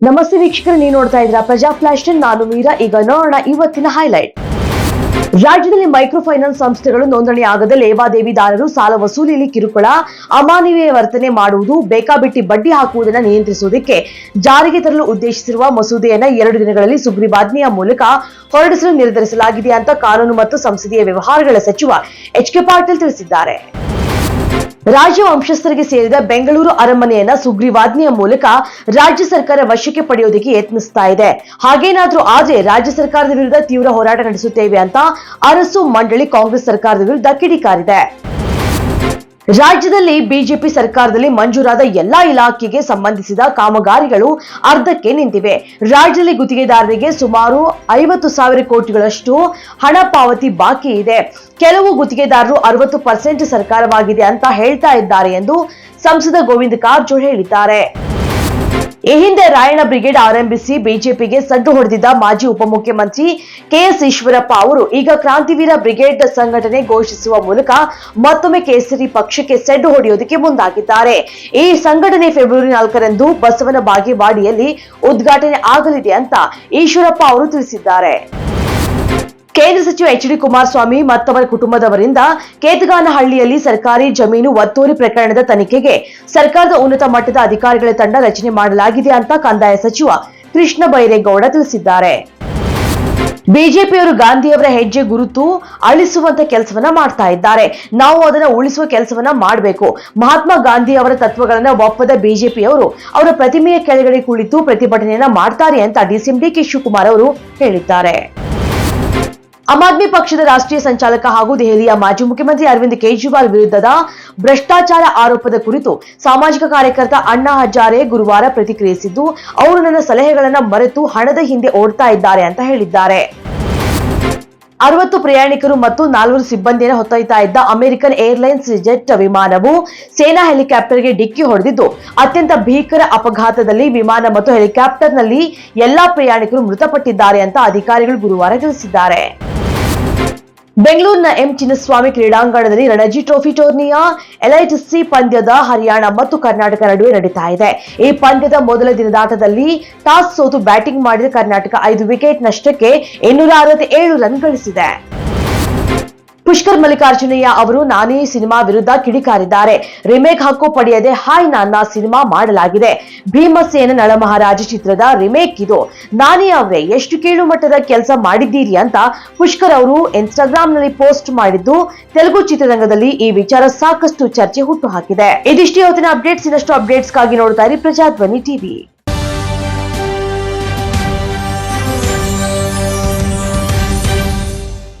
ನಮಸ್ತೆ ವೀಕ್ಷಕರು, ನೀವು ನೋಡ್ತಾ ಇದ್ದೀರಾ ಪ್ರಜಾ ಫ್ಲಾಶ್. ನಾನು ಮೀರಾ. ಈಗ ನೋಡೋಣ ಇವತ್ತಿನ ಹೈಲೈಟ್. ರಾಜ್ಯದಲ್ಲಿ ಮೈಕ್ರೋ ಫೈನಾನ್ಸ್ ಸಂಸ್ಥೆಗಳು ನೋಂದಣಿ ಆಗದ ಲೇವಾದೇವಿದಾರರು ಸಾಲ ವಸೂಲಿಯಲ್ಲಿ ಕಿರುಕುಳ, ಅಮಾನವೀಯ ವರ್ತನೆ ಮಾಡುವುದು, ಬೇಕಾಬಿಟ್ಟಿ ಬಡ್ಡಿ ಹಾಕುವುದನ್ನು ನಿಯಂತ್ರಿಸುವುದಕ್ಕೆ ಜಾರಿಗೆ ತರಲು ಉದ್ದೇಶಿಸಿರುವ ಮಸೂದೆಯನ್ನ 2 ದಿನಗಳಲ್ಲಿ ಸುಗ್ರೀವಾಜ್ಞೆಯ ಮೂಲಕ ಹೊರಡಿಸಲು ನಿರ್ಧರಿಸಲಾಗಿದೆ ಅಂತ ಕಾನೂನು ಮತ್ತು ಸಂಸದೀಯ ವ್ಯವಹಾರಗಳ ಸಚಿವ ಎಚ್.ಕೆ. ಪಾಟೀಲ್ ತಿಳಿಸಿದ್ದಾರೆ. ರಾಜ್ಯ ವಂಶಸ್ಥರಿಗೆ ಸೇರಿದ ಬೆಂಗಳೂರು ಅರಮನೆಯನ್ನ ಸುಗ್ರೀವಾಜ್ಞೆಯ ಮೂಲಕ ರಾಜ್ಯ ಸರ್ಕಾರ ವಶಕ್ಕೆ ಪಡೆಯೋದಕ್ಕೆ ಯತ್ನಿಸ್ತಾ ಇದೆ. ಹಾಗೇನಾದ್ರೂ ಆದ್ರೆ ರಾಜ್ಯ ಸರ್ಕಾರದ ವಿರುದ್ಧ ತೀವ್ರ ಹೋರಾಟ ನಡೆಸುತ್ತೇವೆ ಅಂತ ಅರಸು ಮಂಡಳಿ ಕಾಂಗ್ರೆಸ್ ಸರ್ಕಾರದ ವಿರುದ್ಧ ಕಿಡಿಕಾರಿದೆ. ರಾಜ್ಯದಲ್ಲಿ ಬಿಜೆಪಿ ಸರ್ಕಾರದಲ್ಲಿ ಮಂಜೂರಾದ ಎಲ್ಲಾ ಇಲಾಖೆಗೆ ಸಂಬಂಧಿಸಿದ ಕಾಮಗಾರಿಗಳು ಅರ್ಧಕ್ಕೆ ನಿಂತಿವೆ. ರಾಜ್ಯದಲ್ಲಿ ಗುತ್ತಿಗೆದಾರರಿಗೆ ಸುಮಾರು 50,000 ಕೋಟಿಗಳಷ್ಟು ಹಣ ಪಾವತಿ ಬಾಕಿ ಇದೆ. ಕೆಲವು ಗುತ್ತಿಗೆದಾರರು 60% ಸರ್ಕಾರವಾಗಿದೆ ಅಂತ ಹೇಳ್ತಾ ಇದ್ದಾರೆ ಎಂದು ಸಂಸದ ಗೋವಿಂದ ಕಾರಜೋಳ ಹೇಳಿದ್ದಾರೆ. ಈ ಹಿಂದೆ ರಾಯಣ್ಣ ಬ್ರಿಗೇಡ್ ಆರಂಭಿಸಿ ಬಿಜೆಪಿಗೆ ಸಡ್ಡು ಹೊಡೆದಿದ್ದ ಮಾಜಿ ಉಪಮುಖ್ಯಮಂತ್ರಿ ಕೆಎಸ್ ಈಶ್ವರಪ್ಪ ಅವರು ಈಗ ಕ್ರಾಂತಿವೀರ ಬ್ರಿಗೇಡ್ ಸಂಘಟನೆ ಘೋಷಿಸುವ ಮೂಲಕ ಮತ್ತೊಮ್ಮೆ ಕೇಸರಿ ಪಕ್ಷಕ್ಕೆ ಸೆಡ್ಡು ಹೊಡೆಯೋದಕ್ಕೆ ಮುಂದಾಗಿದ್ದಾರೆ. ಈ ಸಂಘಟನೆ ಫೆಬ್ರವರಿ 4ರಂದು ಬಸವನ ಬಾಗೇವಾಡಿಯಲ್ಲಿ ಉದ್ಘಾಟನೆ ಆಗಲಿದೆ ಅಂತ ಈಶ್ವರಪ್ಪ ಅವರು ತಿಳಿಸಿದ್ದಾರೆ. ಕೇಂದ್ರ ಸಚಿವ ಎಚ್.ಡಿ. ಕುಮಾರಸ್ವಾಮಿ ಮತ್ತವರ ಕುಟುಂಬದವರಿಂದ ಕೇತಗಾನಹಳ್ಳಿಯಲ್ಲಿ ಸರ್ಕಾರಿ ಜಮೀನು ಒತ್ತುವರಿ ಪ್ರಕರಣದ ತನಿಖೆಗೆ ಸರ್ಕಾರದ ಉನ್ನತ ಮಟ್ಟದ ಅಧಿಕಾರಿಗಳ ತಂಡ ರಚನೆ ಮಾಡಲಾಗಿದೆ ಅಂತ ಕಂದಾಯ ಸಚಿವ ಕೃಷ್ಣ ಬೈರೇಗೌಡ ತಿಳಿಸಿದ್ದಾರೆ. ಬಿಜೆಪಿಯವರು ಗಾಂಧಿಯವರ ಹೆಜ್ಜೆ ಗುರುತು ಅಳಿಸುವಂತ ಕೆಲಸವನ್ನ ಮಾಡ್ತಾ ಇದ್ದಾರೆ. ನಾವು ಅದನ್ನ ಉಳಿಸುವ ಕೆಲಸವನ್ನ ಮಾಡಬೇಕು. ಮಹಾತ್ಮ ಗಾಂಧಿ ಅವರ ತತ್ವಗಳನ್ನ ಒಪ್ಪದ ಬಿಜೆಪಿಯವರು ಅವರ ಪ್ರತಿಮೆಯ ಕೆಳಗಡೆ ಕುಳಿತು ಪ್ರತಿಭಟನೆಯನ್ನ ಮಾಡ್ತಾರೆ ಅಂತ ಡಿಸಿಎಂ ಡಿ.ಕೆ. ಶಿವಕುಮಾರ್ ಅವರು ಹೇಳಿದ್ದಾರೆ. ಆಮ್ ಆದ್ಮಿ ಪಕ್ಷದ ರಾಷ್ಟ್ರೀಯ ಸಂಚಾಲಕ ಹಾಗೂ ದೆಹಲಿಯ ಮಾಜಿ ಮುಖ್ಯಮಂತ್ರಿ ಅರವಿಂದ್ ಕೇಜ್ರಿವಾಲ್ ವಿರುದ್ಧದ ಭ್ರಷ್ಟಾಚಾರ ಆರೋಪದ ಕುರಿತು ಸಾಮಾಜಿಕ ಕಾರ್ಯಕರ್ತ ಅಣ್ಣಾ ಹಜಾರೆ ಗುರುವಾರ ಪ್ರತಿಕ್ರಿಯಿಸಿದ್ದು, ಅವರು ನನ್ನ ಸಲಹೆಗಳನ್ನ ಮರೆತು ಹಣದ ಹಿಂದೆ ಓಡ್ತಾ ಇದ್ದಾರೆ ಅಂತ ಹೇಳಿದ್ದಾರೆ. 60 ಪ್ರಯಾಣಿಕರು ಮತ್ತು 4 ಸಿಬ್ಬಂದಿಯನ್ನು ಹೊತ್ತೊಯ್ತಾ ಇದ್ದ ಅಮೆರಿಕನ್ ಏರ್ಲೈನ್ಸ್ ಜೆಟ್ ವಿಮಾನವು ಸೇನಾ ಹೆಲಿಕಾಪ್ಟರ್ಗೆ ಡಿಕ್ಕಿ ಹೊಡೆದಿದ್ದು, ಅತ್ಯಂತ ಭೀಕರ ಅಪಘಾತದಲ್ಲಿ ವಿಮಾನ ಮತ್ತು ಹೆಲಿಕಾಪ್ಟರ್ನಲ್ಲಿ ಎಲ್ಲಾ ಪ್ರಯಾಣಿಕರು ಮೃತಪಟ್ಟಿದ್ದಾರೆ ಅಂತ ಅಧಿಕಾರಿಗಳು ಗುರುವಾರ ತಿಳಿಸಿದ್ದಾರೆ. ಬೆಂಗಳೂರಿನ ಎಂ ಚಿನ್ನಸ್ವಾಮಿ ಕ್ರೀಡಾಂಗಣದಲ್ಲಿ ರಣಜಿ ಟ್ರೋಫಿ ಟೂರ್ನಿಯ ಎಲೈಟ್ ಸಿ ಪಂದ್ಯದ ಹರಿಯಾಣ ಮತ್ತು ಕರ್ನಾಟಕ ನಡುವೆ ನಡೀತಾ ಇದೆ. ಈ ಪಂದ್ಯದ ಮೊದಲ ದಿನದಾಟದಲ್ಲಿ ಟಾಸ್ ಸೋತು ಬ್ಯಾಟಿಂಗ್ ಮಾಡಿದ ಕರ್ನಾಟಕ 5 ವಿಕೆಟ್ ನಷ್ಟಕ್ಕೆ 267 ರನ್ ಗಳಿಸಿದೆ. ಪುಷ್ಕರ್ ಮಲ್ಲಿಕಾರ್ಜುನಯ್ಯ ಅವರು ನಾನಿ ಸಿನಿಮಾ ವಿರುದ್ಧ ಕಿಡಿಕಾರಿದ್ದಾರೆ. ರಿಮೇಕ್ ಹಕ್ಕು ಪಡೆಯದೆ ಹಾಯ್ ನಾನಾ ಸಿನಿಮಾ ಮಾಡಲಾಗಿದೆ. ಭೀಮಸೇನ ನಳಮಹಾರಾಜ ಚಿತ್ರದ ರಿಮೇಕ್ ಇದು. ನಾನಿ ಅವರೇ, ಎಷ್ಟು ಕೀಳು ಮಟ್ಟದ ಕೆಲಸ ಮಾಡಿದ್ದೀರಿ ಅಂತ ಪುಷ್ಕರ್ ಅವರು ಇನ್ಸ್ಟಾಗ್ರಾಂನಲ್ಲಿ ಪೋಸ್ಟ್ ಮಾಡಿದ್ದು, ತೆಲುಗು ಚಿತ್ರರಂಗದಲ್ಲಿ ಈ ವಿಚಾರ ಸಾಕಷ್ಟು ಚರ್ಚೆ ಹುಟ್ಟುಹಾಕಿದೆ. ಇದಿಷ್ಟು ಇವತ್ತಿನ ಅಪ್ಡೇಟ್ಸ್. ಇನ್ನಷ್ಟು ಅಪ್ಡೇಟ್ಸ್ಗಾಗಿ ನೋಡ್ತಾ ಇರಿ ಪ್ರಜಾಧ್ವನಿ ಟಿವಿ.